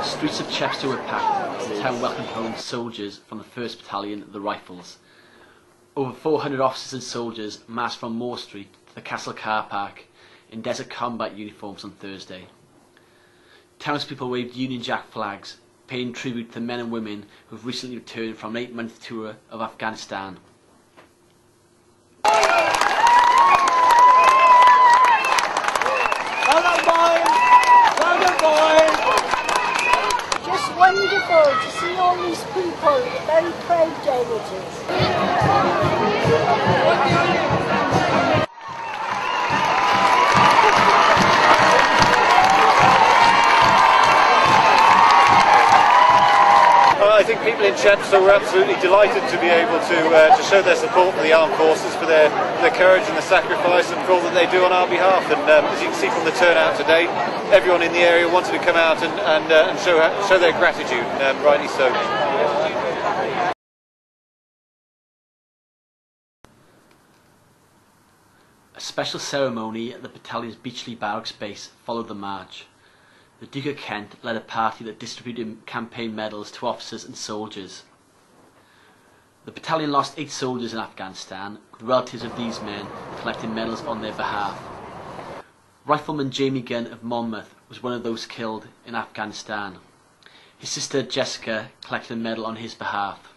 streets of Chepstow were packed as the town welcomed home soldiers from the 1st Battalion, the Rifles. Over 400 officers and soldiers massed from Moore Street to the Castle car park in desert combat uniforms on Thursday. Townspeople waved Union Jack flags, paying tribute to the men and women who have recently returned from an 8-month tour of Afghanistan. Just wonderful to see all these people, very proud day it is. I think people in Chepstow were absolutely delighted to be able to show their support for the armed forces, for their courage and the sacrifice and for all that they do on our behalf. And as you can see from the turnout today, everyone in the area wanted to come out and show their gratitude, and rightly so. A special ceremony at the battalion's Beachley Barracks base followed the march. The Duke of Kent led a party that distributed campaign medals to officers and soldiers. The battalion lost 8 soldiers in Afghanistan, with relatives of these men collecting medals on their behalf. Rifleman Jamie Gunn of Monmouth was one of those killed in Afghanistan. His sister Jessica collected a medal on his behalf.